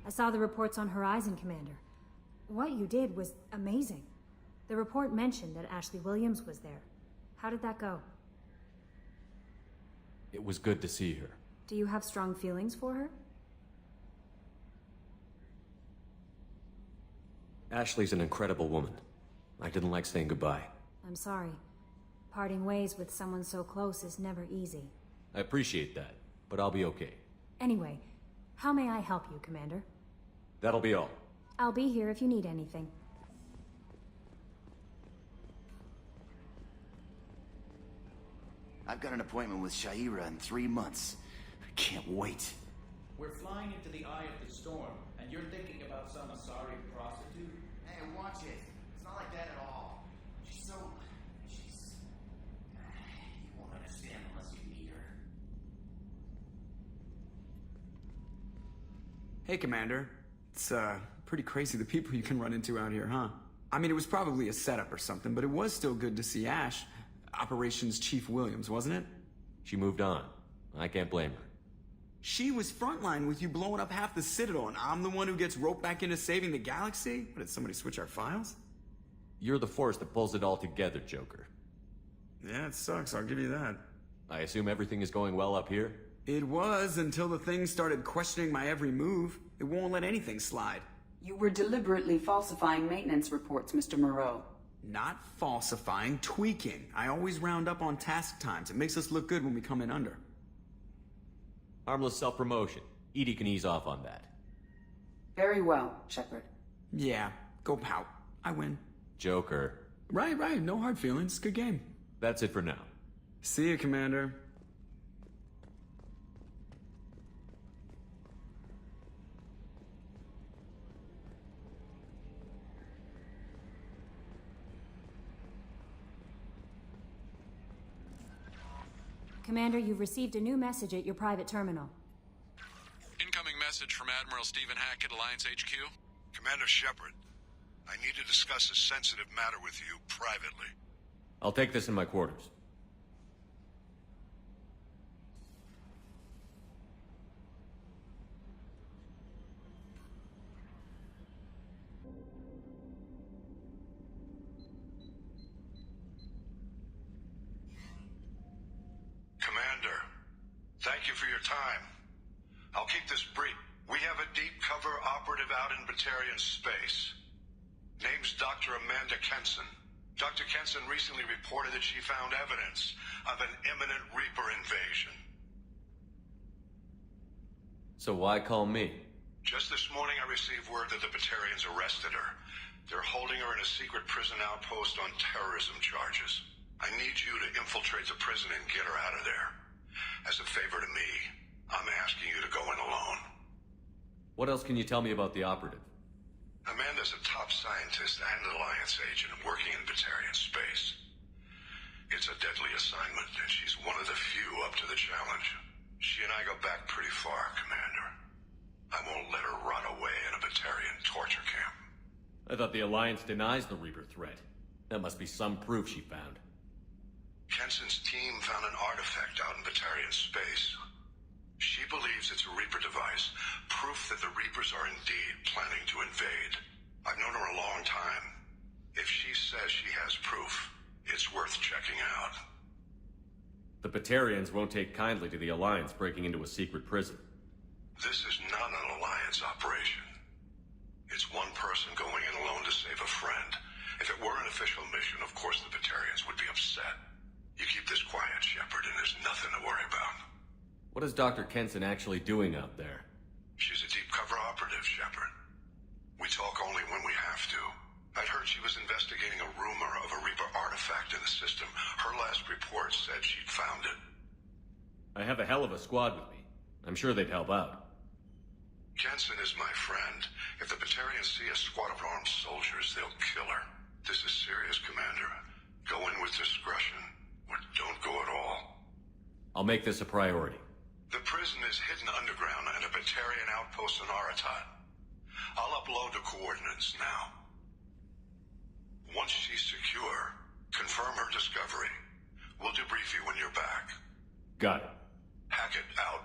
I saw the reports on Horizon, Commander. What you did was amazing. The report mentioned that Ashley Williams was there. How did that go? It was good to see her. Do you have strong feelings for her? Ashley's an incredible woman. I didn't like saying goodbye. I'm sorry. Parting ways with someone so close is never easy. I appreciate that, but I'll be okay. Anyway, how may I help you, Commander? That'll be all. I'll be here if you need anything. I've got an appointment with Liara in 3 months. I can't wait. We're flying into the eye of the storm, and you're thinking about some Asari prostitute? Hey, watch it. It's not like that at all. She's... You won't understand unless you meet her. Hey, Commander. It's, pretty crazy the people you can run into out here, huh? I mean, it was probably a setup or something, but it was still good to see Ash. Operations Chief Williams, wasn't it? She moved on. I can't blame her. She was frontline with you blowing up half the Citadel, and I'm the one who gets roped back into saving the galaxy? What, did somebody switch our files? You're the force that pulls it all together, Joker. Yeah, it sucks, I'll give you that. I assume everything is going well up here? It was, until the thing started questioning my every move. It won't let anything slide. You were deliberately falsifying maintenance reports, Mr. Moreau. Not falsifying, tweaking. I always round up on task times. It makes us look good when we come in under. Harmless self-promotion. Edie can ease off on that. Very well, Shepard. Yeah, go pout. I win. Joker. Right, no hard feelings. Good game. That's it for now. See you, Commander. Commander, you've received a new message at your private terminal. Incoming message from Admiral Stephen Hackett, Alliance HQ. Commander Shepard, I need to discuss a sensitive matter with you privately. I'll take this in my quarters. Commander, thank you for your time. I'll keep this brief. We have a deep cover operative out in Batarian space. Name's Dr. Amanda Kenson. Dr. Kenson recently reported that she found evidence of an imminent Reaper invasion. So why call me? Just this morning I received word that the Batarians arrested her. They're holding her in a secret prison outpost on terrorism charges. I need you to infiltrate the prison and get her out of there. As a favor to me, I'm asking you to go in alone. What else can you tell me about the operative? Amanda's a top scientist and Alliance agent working in Batarian space. It's a deadly assignment, and she's one of the few up to the challenge. She and I go back pretty far, Commander. I won't let her rot away in a Batarian torture camp. I thought the Alliance denies the Reaper threat. That must be some proof she found. Kenson's team found an artifact out in Batarian space. She believes it's a Reaper device, proof that the Reapers are indeed planning to invade. I've known her a long time. If she says she has proof, it's worth checking out. The Batarians won't take kindly to the Alliance breaking into a secret prison. This is not an Alliance operation. It's one person going in alone to save a friend. If it were an official mission, of course the Batarians would be upset. You keep this quiet, Shepard, and there's nothing to worry about. What is Dr. Kenson actually doing out there? She's a deep cover operative, Shepard. We talk only when we have to. I'd heard she was investigating a rumor of a Reaper artifact in the system. Her last report said she'd found it. I have a hell of a squad with me. I'm sure they'd help out. Kenson is my friend. If the Batarians see a squad of armed soldiers, they'll kill her. This is serious, Commander. Go in with discretion, or don't go at all. I'll make this a priority. The prison is hidden underground in a Batarian outpost on Aratat. I'll upload the coordinates now. Once she's secure, confirm her discovery. We'll debrief you when you're back. Got it. Hackett out.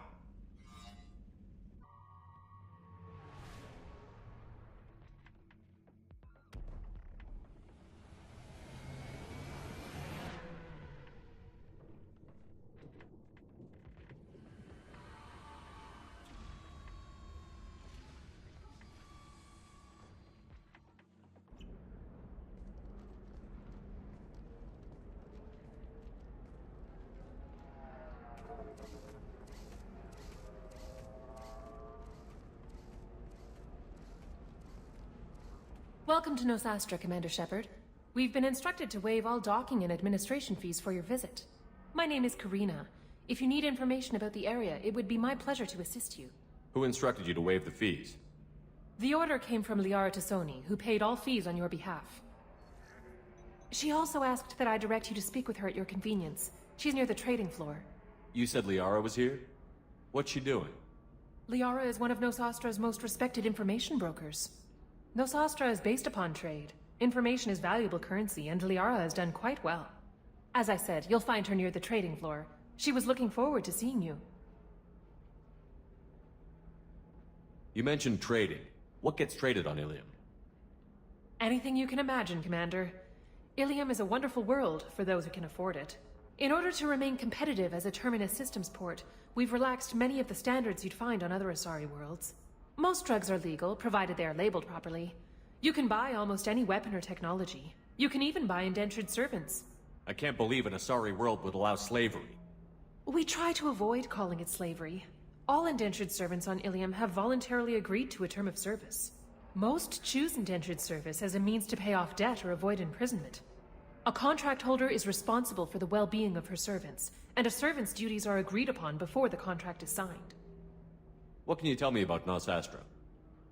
Welcome to Nosastra, Commander Shepard. We've been instructed to waive all docking and administration fees for your visit. My name is Karina. If you need information about the area, it would be my pleasure to assist you. Who instructed you to waive the fees? The order came from Liara Tassoni, who paid all fees on your behalf. She also asked that I direct you to speak with her at your convenience. She's near the trading floor. You said Liara was here? What's she doing? Liara is one of Nosastra's most respected information brokers. Nosastra is based upon trade. Information is valuable currency, and Liara has done quite well. As I said, you'll find her near the trading floor. She was looking forward to seeing you. You mentioned trading. What gets traded on Illium? Anything you can imagine, Commander. Illium is a wonderful world for those who can afford it. In order to remain competitive as a Terminus systems port, we've relaxed many of the standards you'd find on other Asari worlds. Most drugs are legal, provided they are labeled properly. You can buy almost any weapon or technology. You can even buy indentured servants. I can't believe an Asari world would allow slavery. We try to avoid calling it slavery. All indentured servants on Illium have voluntarily agreed to a term of service. Most choose indentured service as a means to pay off debt or avoid imprisonment. A contract holder is responsible for the well-being of her servants, and a servant's duties are agreed upon before the contract is signed. What can you tell me about Nosastra?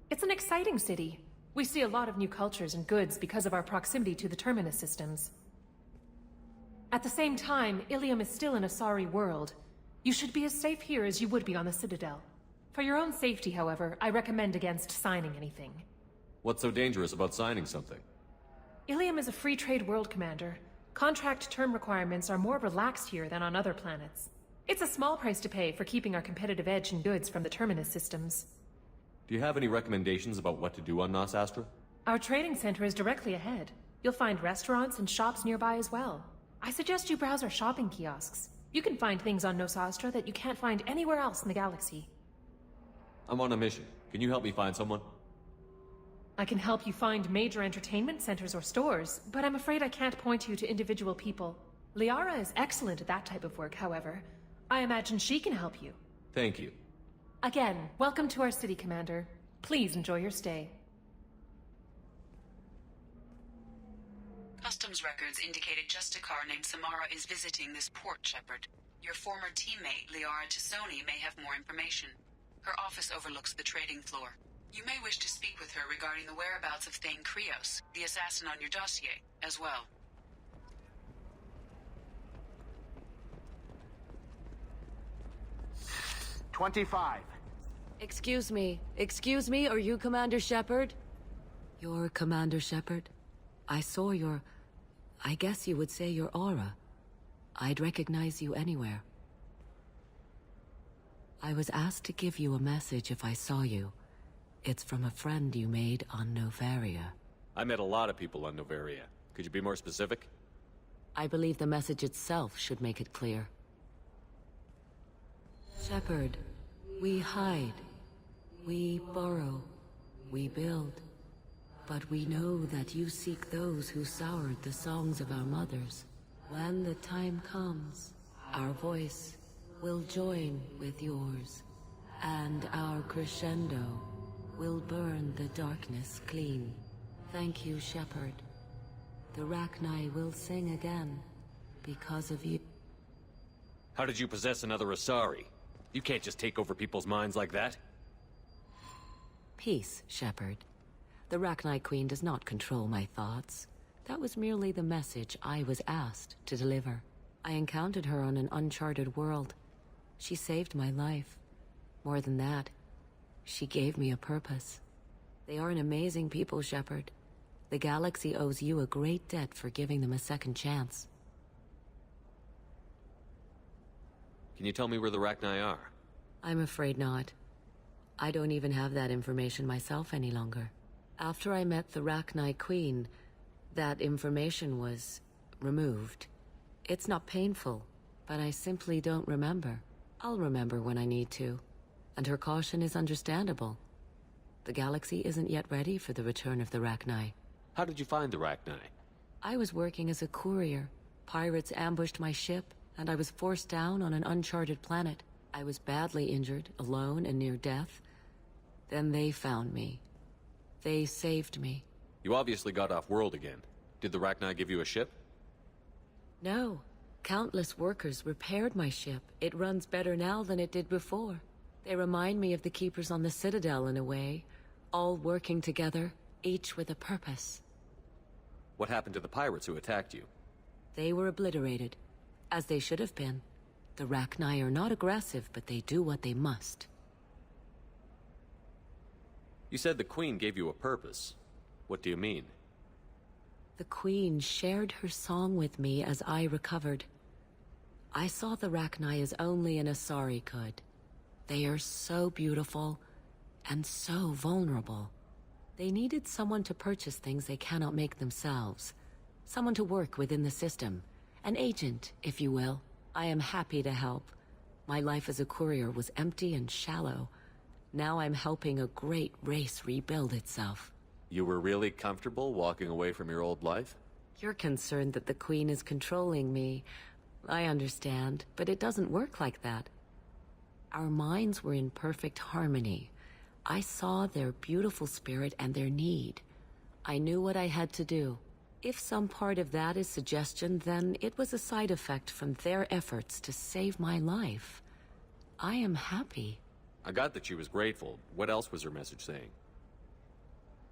It's an exciting city. We see a lot of new cultures and goods because of our proximity to the Terminus systems. At the same time, Illium is still an Asari world. You should be as safe here as you would be on the Citadel. For your own safety, however, I recommend against signing anything. What's so dangerous about signing something? Illium is a free trade world, Commander. Contract term requirements are more relaxed here than on other planets. It's a small price to pay for keeping our competitive edge in goods from the Terminus systems. Do you have any recommendations about what to do on Nosastra? Our trading center is directly ahead. You'll find restaurants and shops nearby as well. I suggest you browse our shopping kiosks. You can find things on Nosastra that you can't find anywhere else in the galaxy. I'm on a mission. Can you help me find someone? I can help you find major entertainment centers or stores, but I'm afraid I can't point you to individual people. Liara is excellent at that type of work, however. I imagine she can help you. Thank you. Again, welcome to our city, Commander. Please enjoy your stay. Customs records indicated just a car named Samara is visiting this port, Shepard. Your former teammate, Liara Tassoni, may have more information. Her office overlooks the trading floor. You may wish to speak with her regarding the whereabouts of Thane Krios, the assassin on your dossier, as well. Excuse me, are you Commander Shepard? You're Commander Shepard? I saw your... I guess you would say your aura. I'd recognize you anywhere. I was asked to give you a message if I saw you. It's from a friend you made on Novaria. I met a lot of people on Novaria. Could you be more specific? I believe the message itself should make it clear. Shepard, we hide. We borrow. We build. But we know that you seek those who soured the songs of our mothers. When the time comes, our voice will join with yours, and our crescendo will burn the darkness clean. Thank you, Shepard. The Rachni will sing again, because of you. How did you possess another Asari? You can't just take over people's minds like that. Peace, Shepard. The Rachni Queen does not control my thoughts. That was merely the message I was asked to deliver. I encountered her on an uncharted world. She saved my life. More than that, she gave me a purpose. They are an amazing people, Shepard. The galaxy owes you a great debt for giving them a second chance. Can you tell me where the Rachni are? I'm afraid not. I don't even have that information myself any longer. After I met the Rachni Queen, that information was removed. It's not painful, but I simply don't remember. I'll remember when I need to. And her caution is understandable. The galaxy isn't yet ready for the return of the Rachni. How did you find the Rachni? I was working as a courier. Pirates ambushed my ship, and I was forced down on an uncharted planet. I was badly injured, alone and near death. Then they found me. They saved me. You obviously got off-world again. Did the Rachni give you a ship? No. Countless workers repaired my ship. It runs better now than it did before. They remind me of the Keepers on the Citadel in a way. All working together, each with a purpose. What happened to the pirates who attacked you? They were obliterated, as they should have been. The Rachni are not aggressive, but they do what they must. You said the Queen gave you a purpose. What do you mean? The Queen shared her song with me as I recovered. I saw the Rachni as only an Asari could. They are so beautiful, and so vulnerable. They needed someone to purchase things they cannot make themselves. Someone to work within the system. An agent, if you will. I am happy to help. My life as a courier was empty and shallow. Now I'm helping a great race rebuild itself. You were really comfortable walking away from your old life? You're concerned that the Queen is controlling me. I understand, but it doesn't work like that. Our minds were in perfect harmony. I saw their beautiful spirit and their need. I knew what I had to do. If some part of that is suggestion, then it was a side effect from their efforts to save my life. I am happy. I got that she was grateful. What else was her message saying?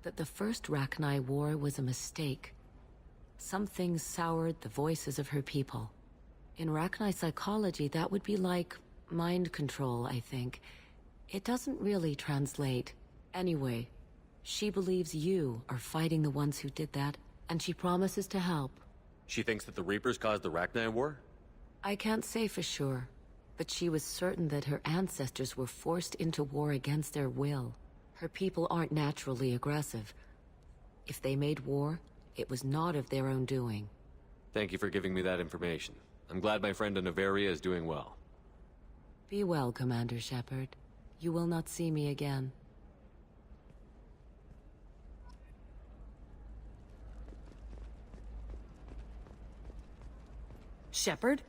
That the first Rachni war was a mistake. Some things soured the voices of her people. In Rachni psychology, that would be like mind control, I think. It doesn't really translate. Anyway, she believes you are fighting the ones who did that, and she promises to help. She thinks that the Reapers caused the Rachni War? I can't say for sure, but she was certain that her ancestors were forced into war against their will. Her people aren't naturally aggressive. If they made war, it was not of their own doing. Thank you for giving me that information. I'm glad my friend in Noveria is doing well. Be well, Commander Shepard. You will not see me again. Shepard?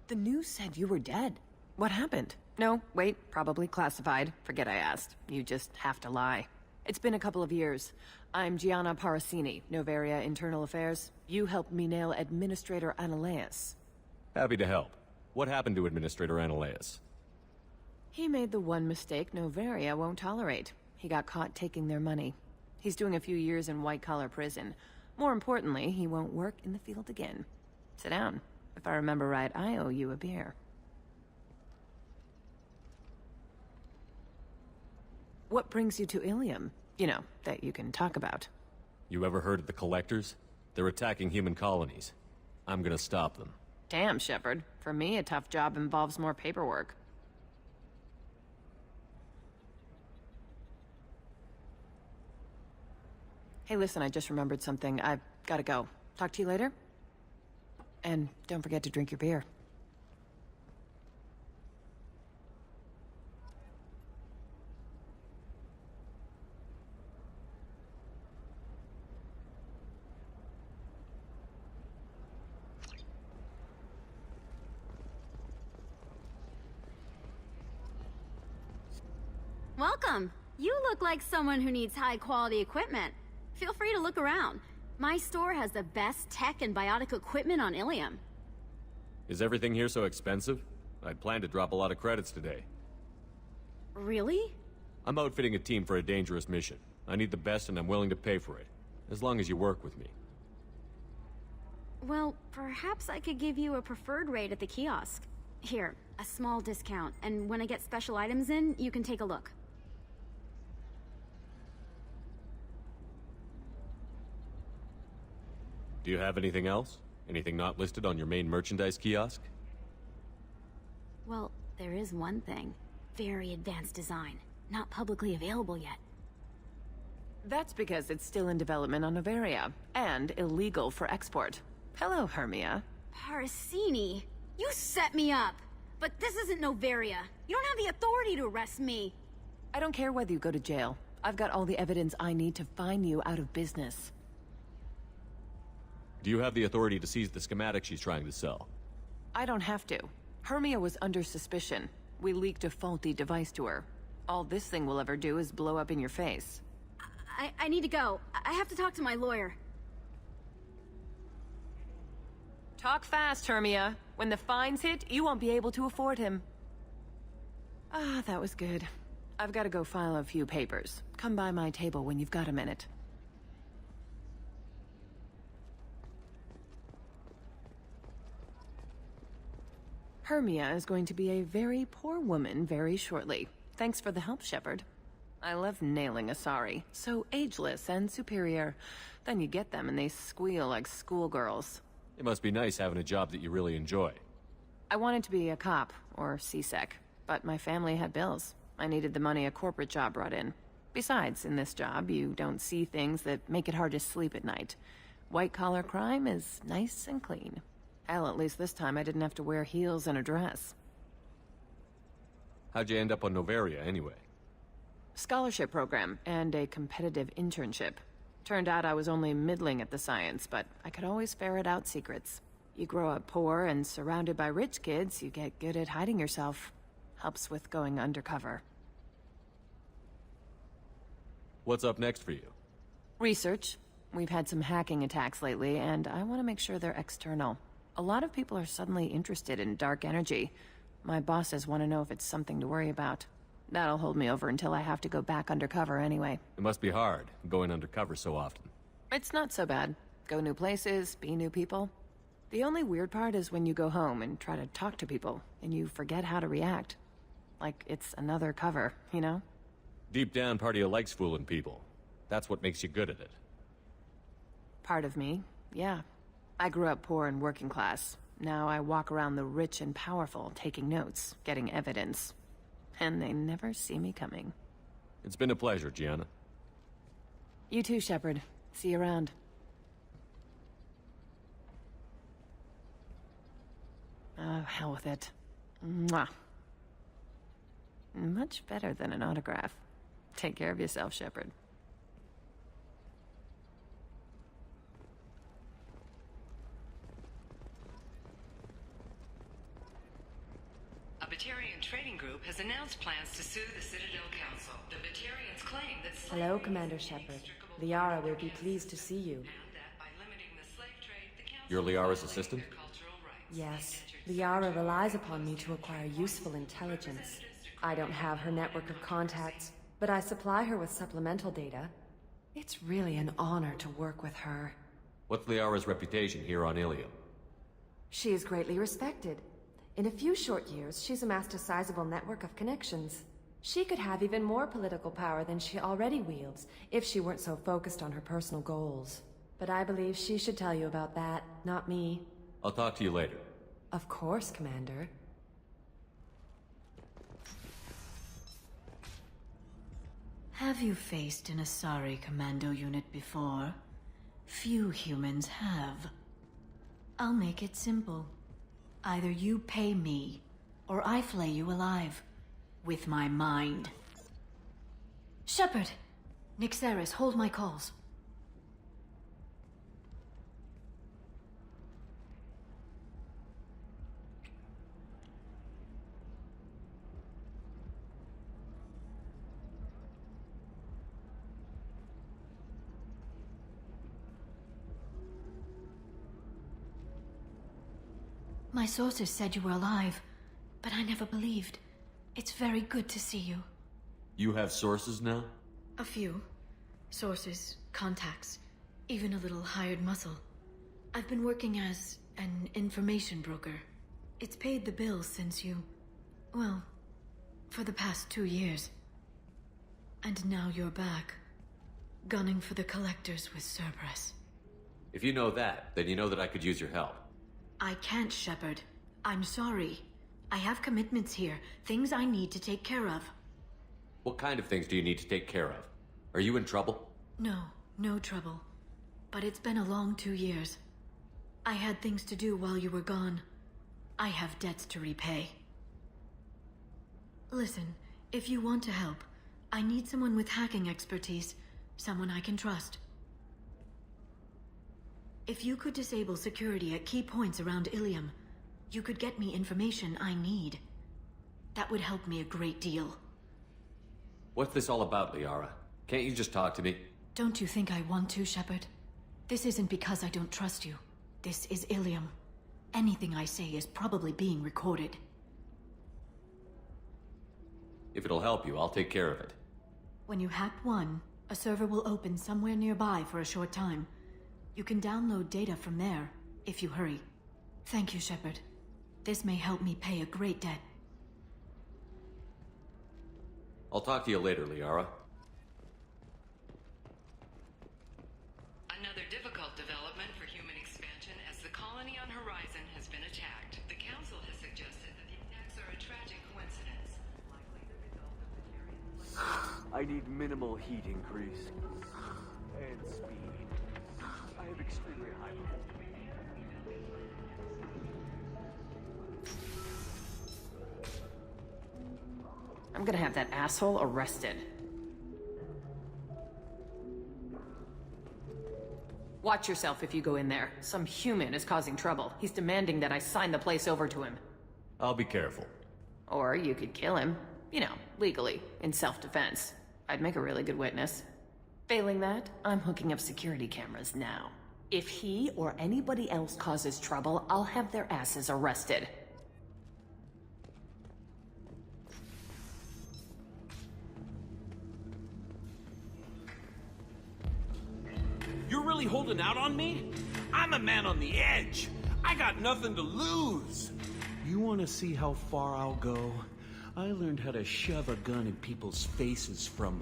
The news said you were dead. What happened? No, wait, probably classified. Forget I asked. You just have to lie. It's been a couple of years. I'm Gianna Parasini, Noveria Internal Affairs. You helped me nail Administrator Analeas. Happy to help. What happened to Administrator Analeas? He made the one mistake Noveria won't tolerate. He got caught taking their money. He's doing a few years in white-collar prison. More importantly, he won't work in the field again. Sit down. If I remember right, I owe you a beer. What brings you to Illium? You know, that you can talk about. You ever heard of the Collectors? They're attacking human colonies. I'm gonna stop them. Damn, Shepard. For me, a tough job involves more paperwork. Hey, listen, I just remembered something. I've gotta go. Talk to you later? And don't forget to drink your beer. Welcome. You look like someone who needs high-quality equipment. Feel free to look around. My store has the best tech and biotic equipment on Illium. Is everything here so expensive? I'd planned to drop a lot of credits today. Really? I'm outfitting a team for a dangerous mission. I need the best and I'm willing to pay for it. As long as you work with me. Well, perhaps I could give you a preferred rate at the kiosk. Here, a small discount, and when I get special items in, you can take a look. Do you have anything else? Anything not listed on your main merchandise kiosk? Well, there is one thing. Very advanced design. Not publicly available yet. That's because it's still in development on Noveria, and illegal for export. Hello, Hermia. Parasini, you set me up! But this isn't Noveria. You don't have the authority to arrest me. I don't care whether you go to jail. I've got all the evidence I need to find you out of business. Do you have the authority to seize the schematic she's trying to sell? I don't have to. Hermia was under suspicion. We leaked a faulty device to her. All this thing will ever do is blow up in your face. I need to go. I have to talk to my lawyer. Talk fast, Hermia. When the fines hit, you won't be able to afford him. Ah, that was good. I've got to go file a few papers. Come by my table when you've got a minute. Hermia is going to be a very poor woman very shortly. Thanks for the help, Shepard. I love nailing Asari. So ageless and superior. Then you get them and they squeal like schoolgirls. It must be nice having a job that you really enjoy. I wanted to be a cop, or CSEC, but my family had bills. I needed the money a corporate job brought in. Besides, in this job, you don't see things that make it hard to sleep at night. White-collar crime is nice and clean. Hell, at least this time I didn't have to wear heels and a dress. How'd you end up on Noveria, anyway? Scholarship program, and a competitive internship. Turned out I was only middling at the science, but I could always ferret out secrets. You grow up poor and surrounded by rich kids, you get good at hiding yourself. Helps with going undercover. What's up next for you? Research. We've had some hacking attacks lately, and I want to make sure they're external. A lot of people are suddenly interested in dark energy. My bosses want to know if it's something to worry about. That'll hold me over until I have to go back undercover anyway. It must be hard, going undercover so often. It's not so bad. Go new places, be new people. The only weird part is when you go home and try to talk to people, and you forget how to react. Like it's another cover, you know? Deep down, part of you likes fooling people. That's what makes you good at it. Part of me, yeah. I grew up poor and working class. Now I walk around the rich and powerful, taking notes, getting evidence. And they never see me coming. It's been a pleasure, Gianna. You too, Shepard. See you around. Oh, hell with it. Mwah. Much better than an autograph. Take care of yourself, Shepard. A Batarian trading group has announced plans to sue the Citadel Council. The Batarians claim that Hello, Commander Shepard. Liara will be pleased to see you. You're Liara's assistant? Yes. Liara relies upon me to acquire useful intelligence. I don't have her network of contacts, but I supply her with supplemental data. It's really an honor to work with her. What's Liara's reputation here on Illium? She is greatly respected. In a few short years, she's amassed a sizable network of connections. She could have even more political power than she already wields, if she weren't so focused on her personal goals. But I believe she should tell you about that, not me. I'll talk to you later. Of course, Commander. Have you faced an Asari commando unit before? Few humans have. I'll make it simple. Either you pay me, or I flay you alive. With my mind. Shepard! Nixeris, hold my calls. My sources said you were alive, but I never believed. It's very good to see you. You have sources now? A few. Sources, contacts, even a little hired muscle. I've been working as an information broker. It's paid the bills since you... well, for the past 2 years. And now you're back, gunning for the collectors with Cerberus. If you know that, then you know that I could use your help. I can't, Shepard. I'm sorry. I have commitments here, things I need to take care of. What kind of things do you need to take care of? Are you in trouble? No, no trouble. But it's been a long 2 years. I had things to do while you were gone. I have debts to repay. Listen, if you want to help, I need someone with hacking expertise, someone I can trust. If you could disable security at key points around Illium, you could get me information I need. That would help me a great deal. What's this all about, Liara? Can't you just talk to me? Don't you think I want to, Shepard? This isn't because I don't trust you. This is Illium. Anything I say is probably being recorded. If it'll help you, I'll take care of it. When you hack one, a server will open somewhere nearby for a short time. You can download data from there, if you hurry. Thank you, Shepard. This may help me pay a great debt. I'll talk to you later, Liara. Another difficult development for human expansion as the colony on Horizon has been attacked. The Council has suggested that the attacks are a tragic coincidence, likely the result of the I need minimal heat increase. And speed. I have extremely high performance. I'm gonna have that asshole arrested. Watch yourself if you go in there. Some human is causing trouble. He's demanding that I sign the place over to him. I'll be careful. Or you could kill him. You know, legally, in self-defense. I'd make a really good witness. Failing that, I'm hooking up security cameras now. If he or anybody else causes trouble, I'll have their asses arrested. You're really holding out on me? I'm a man on the edge. I got nothing to lose. You want to see how far I'll go? I learned how to shove a gun in people's faces from...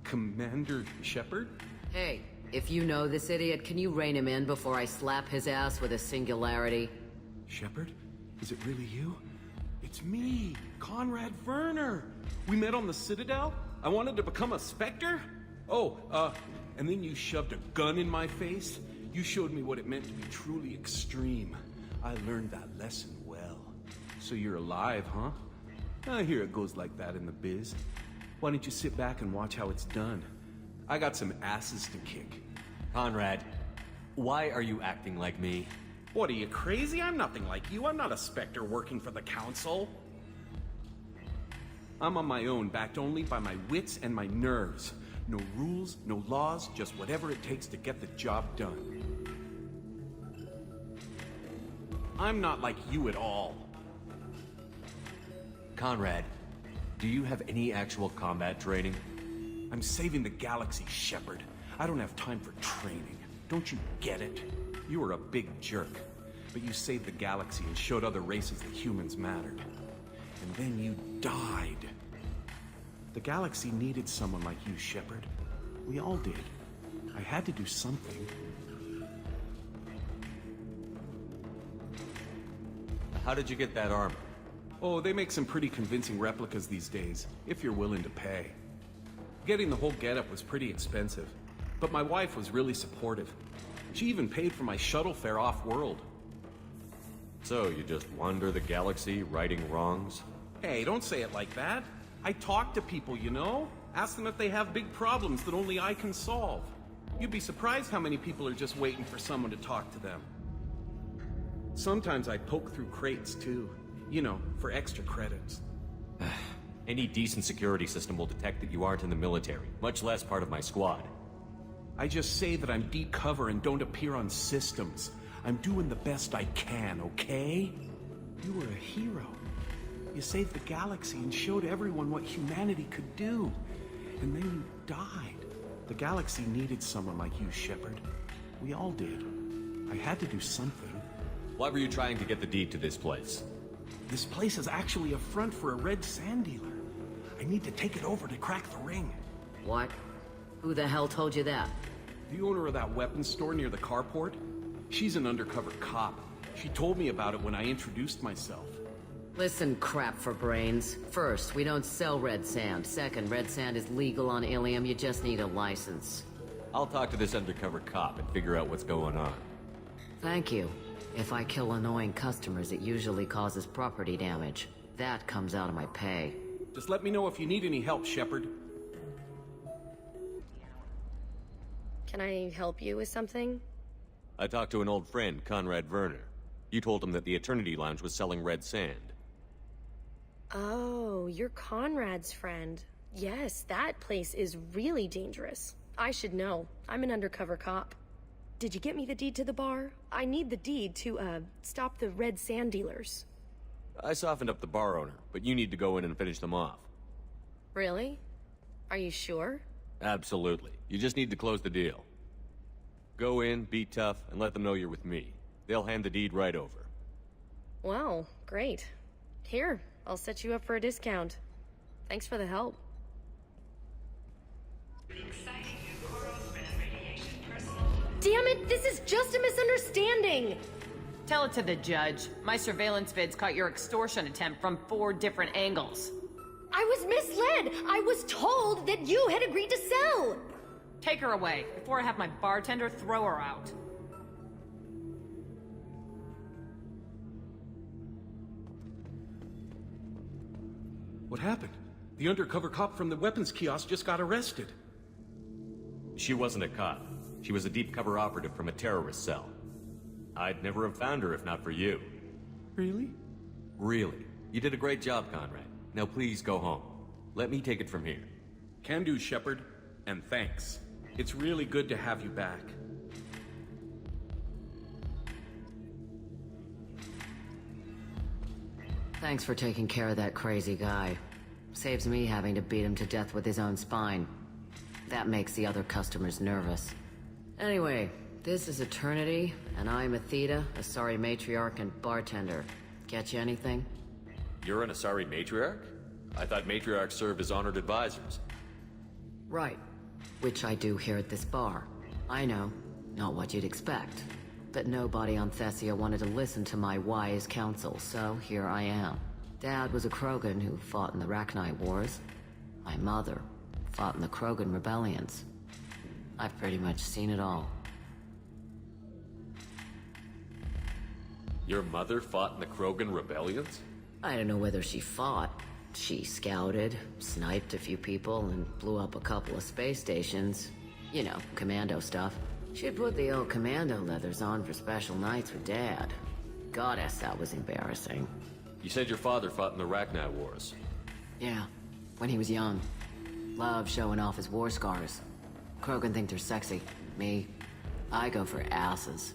Commander Shepard? Hey, if you know this idiot, can you rein him in before I slap his ass with a singularity? Shepard? Is it really you? It's me, Conrad Werner. We met on the Citadel? I wanted to become a Spectre? And then you shoved a gun in my face? You showed me what it meant to be truly extreme. I learned that lesson well. So you're alive, huh? I hear it goes like that in the biz. Why don't you sit back and watch how it's done? I got some asses to kick. Conrad, why are you acting like me? What, are you crazy? I'm nothing like you. I'm not a Spectre working for the Council. I'm on my own, backed only by my wits and my nerves. No rules, no laws, just whatever it takes to get the job done. I'm not like you at all. Conrad, do you have any actual combat training? I'm saving the galaxy, Shepard. I don't have time for training. Don't you get it? You were a big jerk, but you saved the galaxy and showed other races that humans mattered. And then you died. The galaxy needed someone like you, Shepard. We all did. I had to do something. How did you get that armor? Oh, they make some pretty convincing replicas these days, if you're willing to pay. Getting the whole getup was pretty expensive, but my wife was really supportive. She even paid for my shuttle fare off-world. So, you just wander the galaxy, righting wrongs? Hey, don't say it like that. I talk to people, you know? Ask them if they have big problems that only I can solve. You'd be surprised how many people are just waiting for someone to talk to them. Sometimes I poke through crates, too. You know, for extra credits. Any decent security system will detect that you aren't in the military, much less part of my squad. I just say that I'm deep cover and don't appear on systems. I'm doing the best I can, okay? You were a hero. You saved the galaxy and showed everyone what humanity could do. And then you died. The galaxy needed someone like you, Shepard. We all did. I had to do something. Why were you trying to get the deed to this place? This place is actually a front for a red sand dealer. I need to take it over to crack the ring. What? Who the hell told you that? The owner of that weapons store near the carport. She's an undercover cop. She told me about it when I introduced myself. Listen, crap for brains. First, we don't sell red sand. Second, red sand is legal on Illium. You just need a license. I'll talk to this undercover cop and figure out what's going on. Thank you. If I kill annoying customers, it usually causes property damage. That comes out of my pay. Just let me know if you need any help, Shepard. Can I help you with something? I talked to an old friend, Conrad Werner. You told him that the Eternity Lounge was selling red sand. Oh, you're Conrad's friend. Yes, that place is really dangerous. I should know. I'm an undercover cop. Did you get me the deed to the bar? I need the deed to, stop the red sand dealers. I softened up the bar owner, but you need to go in and finish them off. Really? Are you sure? Absolutely. You just need to close the deal. Go in, be tough, and let them know you're with me. They'll hand the deed right over. Wow, great. Here, I'll set you up for a discount. Thanks for the help. Damn it, this is just a misunderstanding! Tell it to the judge. My surveillance vids caught your extortion attempt from 4 different angles. I was misled! I was told that you had agreed to sell! Take her away, before I have my bartender throw her out. What happened? The undercover cop from the weapons kiosk just got arrested. She wasn't a cop. She was a deep cover operative from a terrorist cell. I'd never have found her if not for you. Really? Really. You did a great job, Conrad. Now please go home. Let me take it from here. Can do, Shepard. And thanks. It's really good to have you back. Thanks for taking care of that crazy guy. Saves me having to beat him to death with his own spine. That makes the other customers nervous. Anyway, this is Eternity, and I'm Athena, Asari matriarch and bartender. Get you anything? You're an Asari matriarch? I thought matriarchs served as honored advisors. Right. Which I do here at this bar. I know, not what you'd expect. But nobody on Thessia wanted to listen to my wise counsel, so here I am. Dad was a Krogan who fought in the Rachni Wars. My mother fought in the Krogan rebellions. I've pretty much seen it all. Your mother fought in the Krogan rebellions? I don't know whether she fought. She scouted, sniped a few people, and blew up a couple of space stations. You know, commando stuff. She put the old commando leathers on for special nights with Dad. Goddess, that was embarrassing. You said your father fought in the Rachni Wars. Yeah, when he was young. Loved showing off his war scars. Krogan think they're sexy. Me, I go for asses.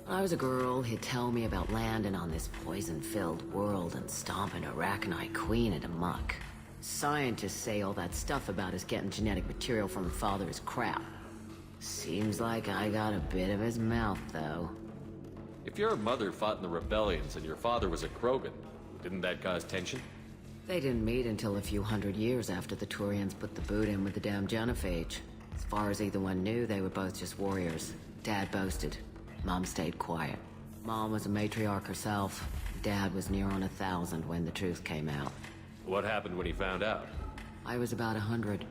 When I was a girl, he'd tell me about landing on this poison-filled world and stomping a Rachni queen into muck. Scientists say all that stuff about us getting genetic material from her father is crap. Seems like I got a bit of his mouth, though. If your mother fought in the rebellions and your father was a Krogan, didn't that cause tension? They didn't meet until a few hundred years after the Turians put the boot in with the damn genophage. As far as either one knew, they were both just warriors. Dad boasted. Mom stayed quiet. Mom was a matriarch herself. Dad was near on 1,000 when the truth came out. What happened when he found out? I was about 100,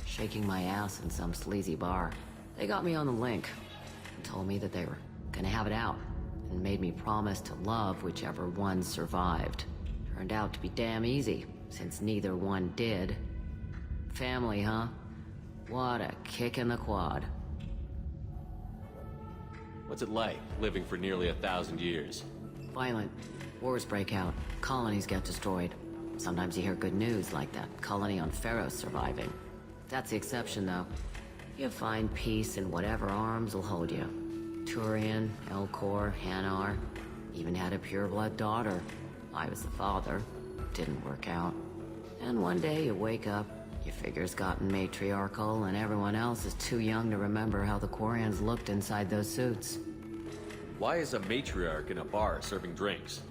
shaking my ass in some sleazy bar. They got me on the link, and told me that they were gonna have it out, and made me promise to love whichever one survived. Turned out to be damn easy, since neither one did. Family, huh? What a kick in the quad. What's it like, living for nearly 1,000 years? Violent. Wars break out. Colonies get destroyed. Sometimes you hear good news, like that colony on Pharaoh surviving. That's the exception, though. You find peace in whatever arms will hold you. Turian, Elcor, Hanar. Even had a pureblood daughter. I was the father. Didn't work out. And one day you wake up, your figure's gotten matriarchal, and everyone else is too young to remember how the Quarians looked inside those suits. Why is a matriarch in a bar serving drinks?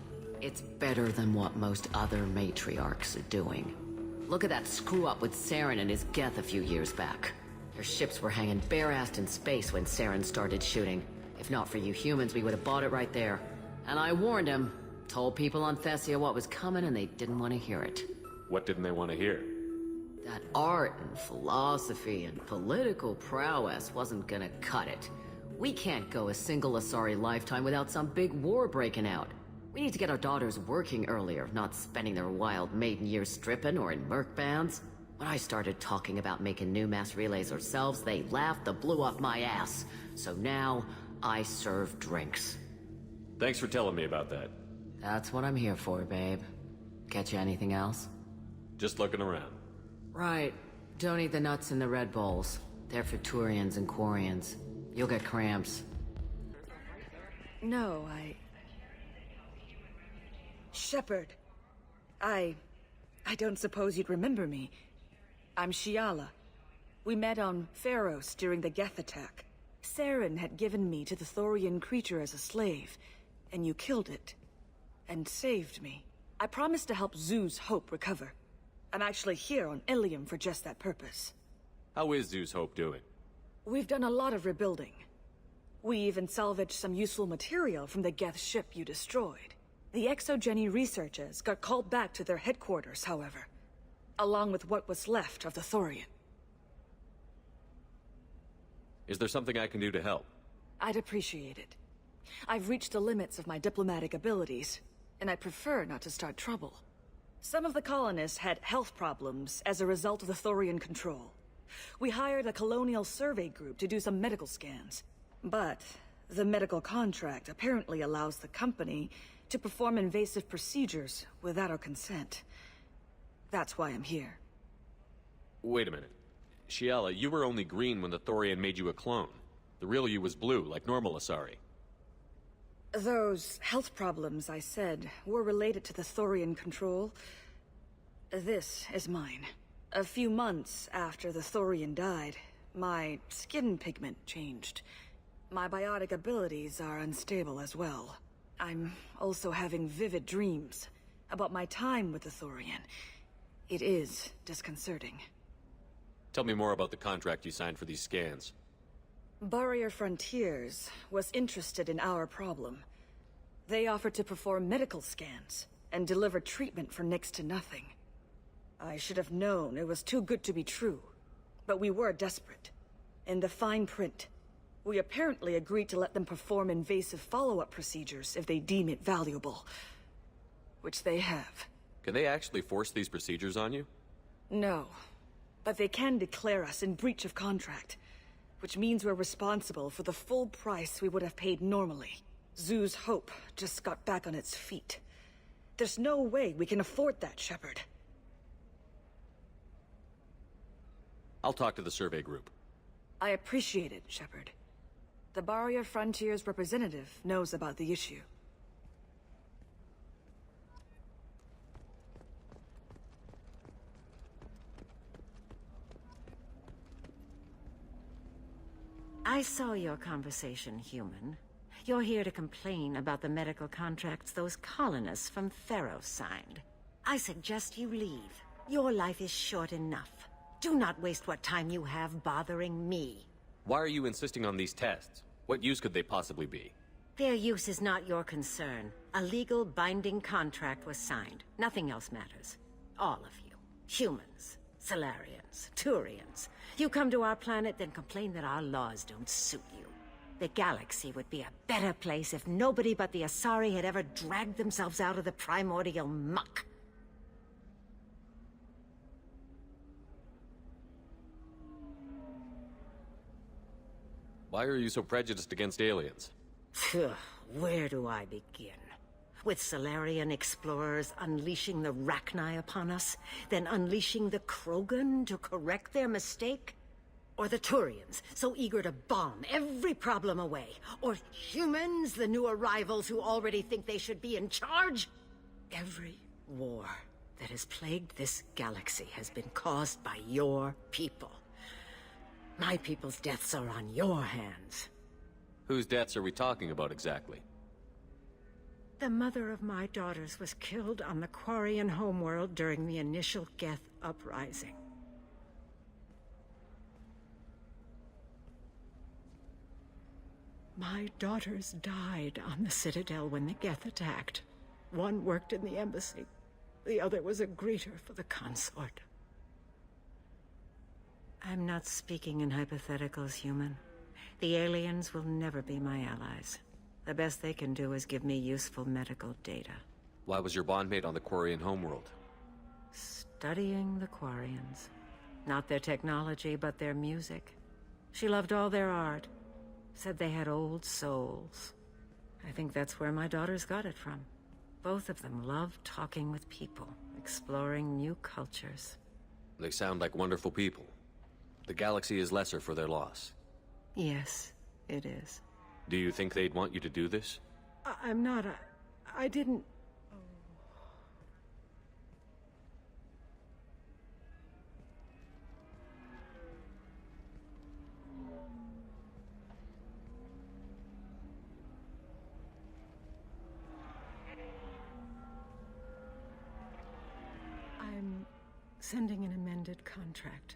It's better than what most other matriarchs are doing. Look at that screw-up with Saren and his Geth a few years back. Their ships were hanging bare-assed in space when Saren started shooting. If not for you humans, we would have bought it right there. And I warned him. Told people on Thessia what was coming, and they didn't want to hear it. What didn't they want to hear? That art and philosophy and political prowess wasn't gonna cut it. We can't go a single Asari lifetime without some big war breaking out. We need to get our daughters working earlier, not spending their wild maiden years stripping or in merc bands. When I started talking about making new mass relays ourselves, they laughed the blue off my ass. So now, I serve drinks. Thanks for telling me about that. That's what I'm here for, babe. Get you anything else? Just looking around. Right. Don't eat the nuts in the Red Bowls. They're for Turians and Quarians. You'll get cramps. No, Shepard. I don't suppose you'd remember me. I'm Shiala. We met on Pharos during the Geth attack. Saren had given me to the Thorian creature as a slave, and you killed it. And saved me. I promised to help Zeus Hope recover. I'm actually here on Illium for just that purpose. How is Zeus Hope doing? We've done a lot of rebuilding. We even salvaged some useful material from the Geth ship you destroyed. The Exogeny researchers got called back to their headquarters, however, along with what was left of the Thorian. Is there something I can do to help? I'd appreciate it. I've reached the limits of my diplomatic abilities, and I prefer not to start trouble. Some of the colonists had health problems as a result of the Thorian control. We hired a colonial survey group to do some medical scans. But the medical contract apparently allows the company to perform invasive procedures without our consent. That's why I'm here. Wait a minute. Shiala, you were only green when the Thorian made you a clone. The real you was blue, like normal Asari. Those health problems I said were related to the Thorian control. This is mine. A few months after the Thorian died, my skin pigment changed. My biotic abilities are unstable as well. I'm also having vivid dreams about my time with the Thorian. It is disconcerting. Tell me more about the contract you signed for these scans. Barrier Frontiers was interested in our problem. They offered to perform medical scans and deliver treatment for next to nothing. I should have known it was too good to be true, but we were desperate. In the fine print, we apparently agreed to let them perform invasive follow-up procedures if they deem it valuable. Which they have. Can they actually force these procedures on you? No, but they can declare us in breach of contract, which means we're responsible for the full price we would have paid normally. Zeus Hope just got back on its feet. There's no way we can afford that, Shepard. I'll talk to the survey group. I appreciate it, Shepard. The Barrier Frontiers representative knows about the issue. I saw your conversation, human. You're here to complain about the medical contracts those colonists from Pharos signed. I suggest you leave. Your life is short enough. Do not waste what time you have bothering me. Why are you insisting on these tests? What use could they possibly be? Their use is not your concern. A legal binding contract was signed. Nothing else matters. All of you. Humans, Solarians, Turians. You come to our planet, then complain that our laws don't suit you. The galaxy would be a better place if nobody but the Asari had ever dragged themselves out of the primordial muck. Why are you so prejudiced against aliens? Phew, where do I begin? With Solarian explorers unleashing the Rachni upon us, then unleashing the Krogan to correct their mistake? Or the Turians, so eager to bomb every problem away? Or humans, the new arrivals who already think they should be in charge? Every war that has plagued this galaxy has been caused by your people. My people's deaths are on your hands. Whose deaths are we talking about exactly? The mother of my daughters was killed on the Quarian homeworld during the initial Geth uprising. My daughters died on the Citadel when the Geth attacked. One worked in the embassy. The other was a greeter for the consort. I'm not speaking in hypotheticals, human. The aliens will never be my allies. The best they can do is give me useful medical data. Why was your bondmate on the Quarian homeworld? Studying the Quarians. Not their technology, but their music. She loved all their art. Said they had old souls. I think that's where my daughters got it from. Both of them loved talking with people, exploring new cultures. They sound like wonderful people. The galaxy is lesser for their loss. Yes, it is. Do you think they'd want you to do this? I'm not. I didn't. I'm sending an amended contract.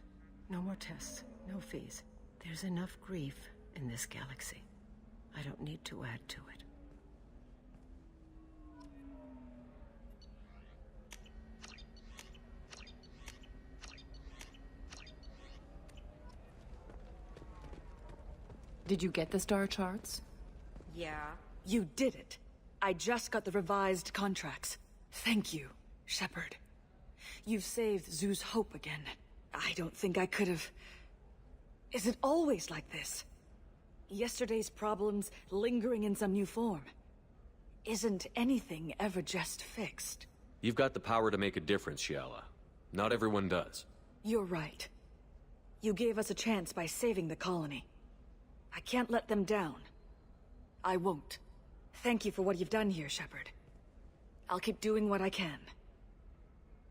No more tests, no fees. There's enough grief in this galaxy. I don't need to add to it. Did you get the star charts? Yeah. You did it. I just got the revised contracts. Thank you, Shepard. You've saved Zoo's hope again. I don't think I could have... Is it always like this? Yesterday's problems lingering in some new form. Isn't anything ever just fixed? You've got the power to make a difference, Shiala. Not everyone does. You're right. You gave us a chance by saving the colony. I can't let them down. I won't. Thank you for what you've done here, Shepard. I'll keep doing what I can.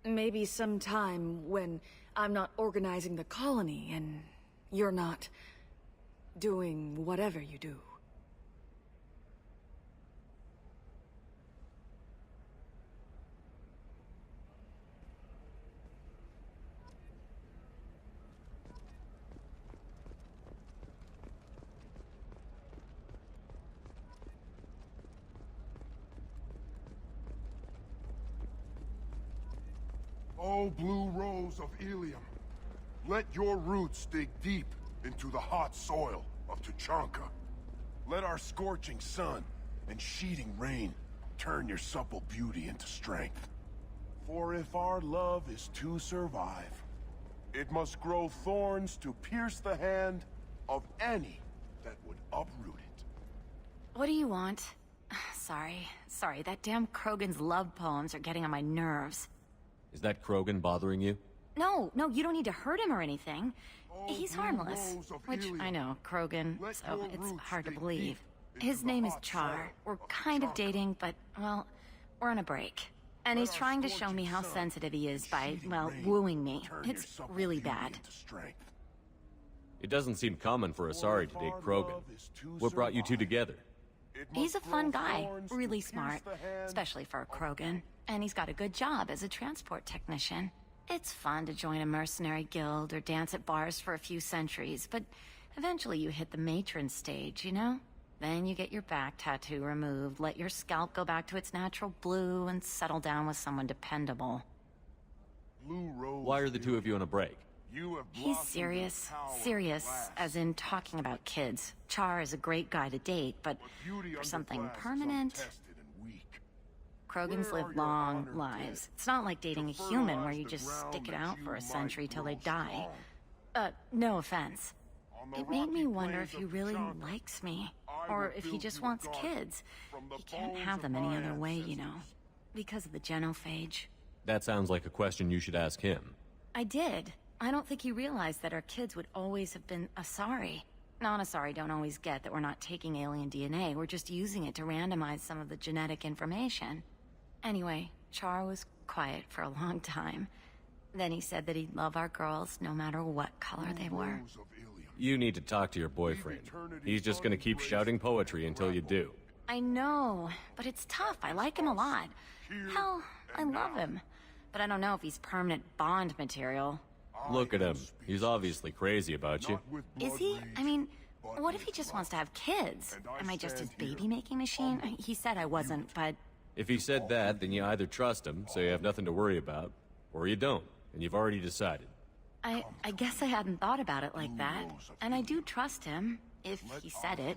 Maybe sometime when I'm not organizing the colony and you're not doing whatever you do. Oh, blue rose of Illium, let your roots dig deep into the hot soil of Tuchanka. Let our scorching sun and sheeting rain turn your supple beauty into strength. For if our love is to survive, it must grow thorns to pierce the hand of any that would uproot it. What do you want? Sorry, that damn Krogan's love poems are getting on my nerves. Is that Krogan bothering you? No, you don't need to hurt him or anything. He's harmless. Which, I know, Krogan, so it's hard to believe. His name is Char. We're kind of dating, but, well, we're on a break. And he's trying to show me how sensitive he is by, well, wooing me. It's really bad. It doesn't seem common for Asari to date Krogan. What brought you two together? He's a fun guy, really smart, especially for a Krogan. And he's got a good job as a transport technician. It's fun to join a mercenary guild or dance at bars for a few centuries, but eventually you hit the matron stage, you know? Then you get your back tattoo removed, let your scalp go back to its natural blue, and settle down with someone dependable. Why are the two of you on a break? He's serious. Serious, as in talking about kids. Char is a great guy to date, but for something permanent... Krogans live long lives. It's not like dating a human where you just stick it out for a century till they die. No offense. It made me wonder if he really likes me, or if he just wants kids. He can't have them any other way, you know, because of the genophage. That sounds like a question you should ask him. I did. I don't think he realized that our kids would always have been Asari. Non-Asari don't always get that we're not taking alien DNA, we're just using it to randomize some of the genetic information. Anyway, Char was quiet for a long time. Then he said that he'd love our girls no matter what color they were. You need to talk to your boyfriend. He's just gonna keep shouting poetry until you do. I know, but it's tough. I like him a lot. Hell, I love him. But I don't know if he's permanent Bond material. Look at him. He's obviously crazy about you. Is he? I mean, what if he just wants to have kids? Am I just his baby-making machine? He said I wasn't, but... If he said that, then you either trust him, so you have nothing to worry about, or you don't, and you've already decided. I guess I hadn't thought about it like that. And I do trust him, if he said it.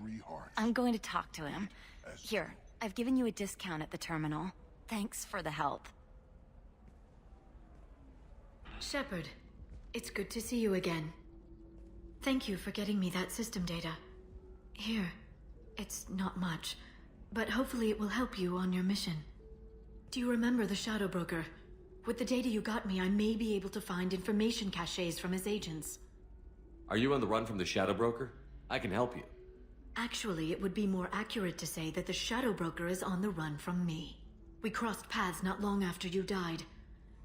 I'm going to talk to him. Here, I've given you a discount at the terminal. Thanks for the help. Shepard, it's good to see you again. Thank you for getting me that system data. Here, it's not much, but hopefully it will help you on your mission. Do you remember the Shadow Broker? With the data you got me, I may be able to find information caches from his agents. Are you on the run from the Shadow Broker? I can help you. Actually, it would be more accurate to say that the Shadow Broker is on the run from me. We crossed paths not long after you died.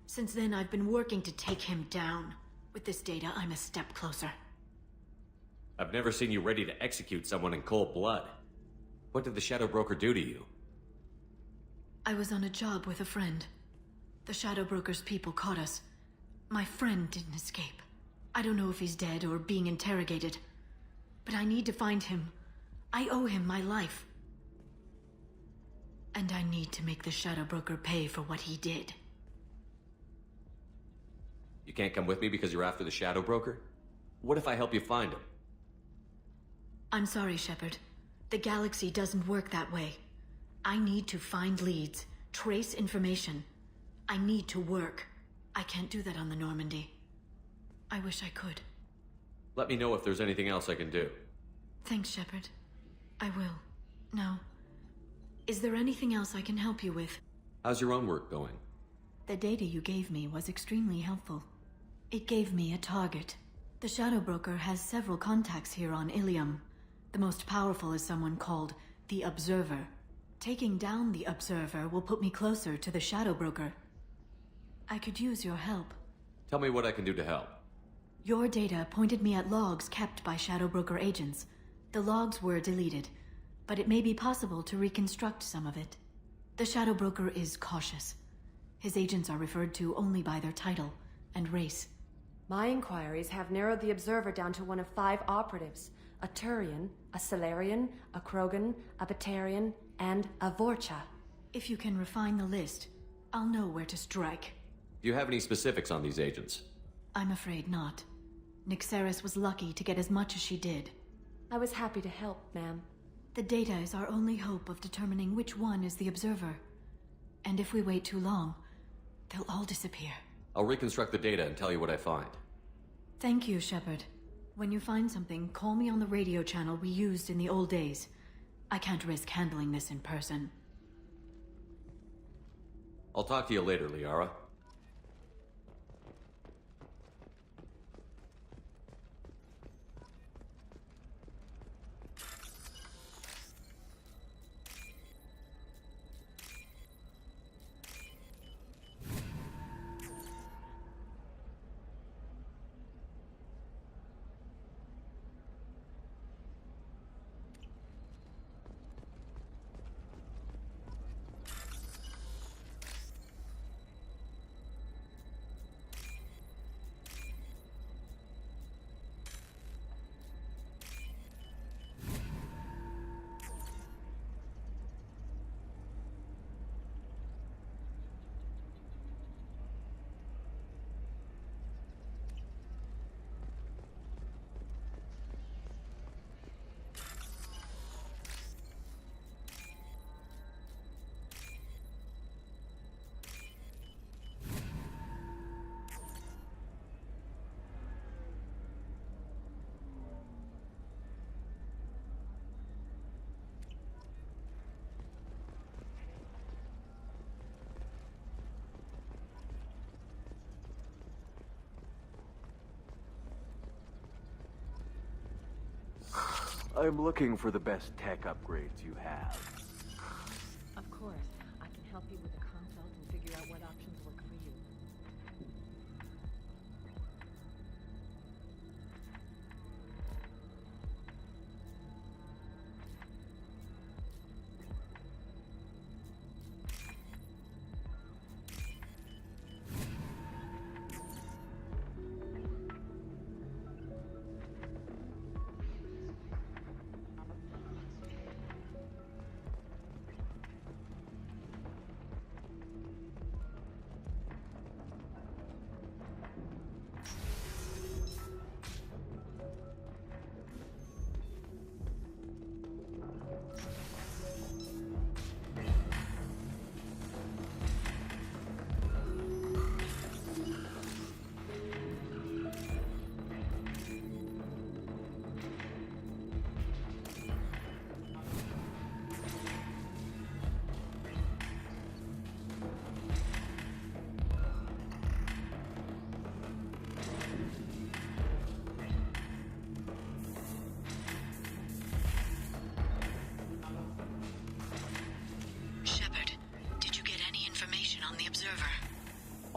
Since then, I've been working to take him down. With this data, I'm a step closer. I've never seen you ready to execute someone in cold blood. What did the Shadow Broker do to you? I was on a job with a friend. The Shadow Broker's people caught us. My friend didn't escape. I don't know if he's dead or being interrogated. But I need to find him. I owe him my life. And I need to make the Shadow Broker pay for what he did. You can't come with me because you're after the Shadow Broker? What if I help you find him? I'm sorry, Shepard. The galaxy doesn't work that way. I need to find leads, trace information. I need to work. I can't do that on the Normandy. I wish I could. Let me know if there's anything else I can do. Thanks, Shepard. I will. Now, is there anything else I can help you with? How's your own work going? The data you gave me was extremely helpful. It gave me a target. The Shadow Broker has several contacts here on Illium. The most powerful is someone called the Observer. Taking down the Observer will put me closer to the Shadow Broker. I could use your help. Tell me what I can do to help. Your data pointed me at logs kept by Shadow Broker agents. The logs were deleted, but it may be possible to reconstruct some of it. The Shadow Broker is cautious. His agents are referred to only by their title and race. My inquiries have narrowed the Observer down to one of 5 operatives. A Turian, a Salarian, a Krogan, a Batarian, and a Vorcha. If you can refine the list, I'll know where to strike. Do you have any specifics on these agents? I'm afraid not. Nyxeris was lucky to get as much as she did. I was happy to help, ma'am. The data is our only hope of determining which one is the Observer. And if we wait too long, they'll all disappear. I'll reconstruct the data and tell you what I find. Thank you, Shepard. When you find something, call me on the radio channel we used in the old days. I can't risk handling this in person. I'll talk to you later, Liara. I'm looking for the best tech upgrades you have. Of course. I can help you with a consult and figure out what options work for you.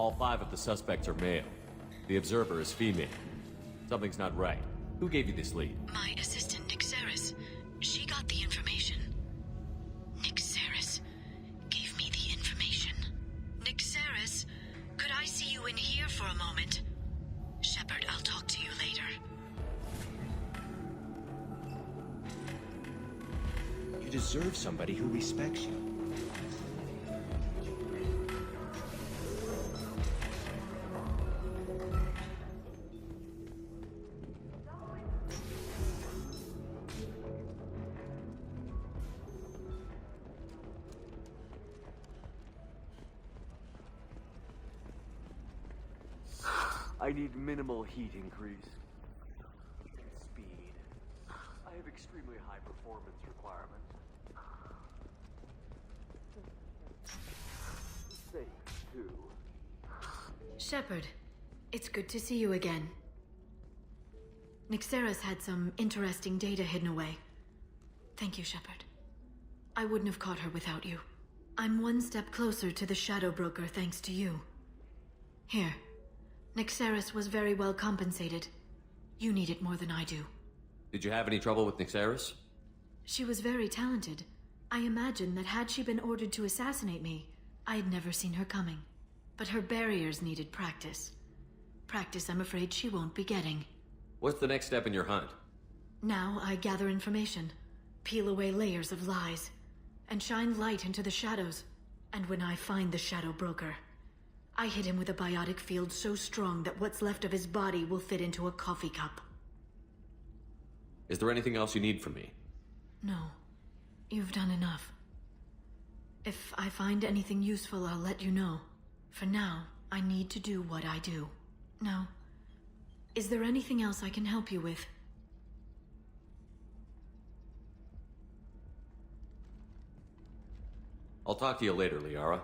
All 5 of the suspects are male. The observer is female. Something's not right. Who gave you this lead? My assistant, Nixeris. She got the information. Nixeris gave me the information. Nixeris, could I see you in here for a moment? Shepard, I'll talk to you later. You deserve somebody who respects you. I need minimal heat increase. And speed. I have extremely high performance requirements. Safe, too. Shepard, it's good to see you again. Nixeris had some interesting data hidden away. Thank you, Shepard. I wouldn't have caught her without you. I'm one step closer to the Shadow Broker thanks to you. Here. Nixeris was very well compensated. You need it more than I do. Did you have any trouble with Nixeris? She was very talented. I imagine that had she been ordered to assassinate me, I'd never seen her coming. But her barriers needed practice. Practice I'm afraid she won't be getting. What's the next step in your hunt? Now I gather information, peel away layers of lies, and shine light into the shadows. And when I find the Shadow Broker, I hit him with a biotic field so strong that what's left of his body will fit into a coffee cup. Is there anything else you need from me? No. You've done enough. If I find anything useful, I'll let you know. For now, I need to do what I do. Now, is there anything else I can help you with? I'll talk to you later, Liara.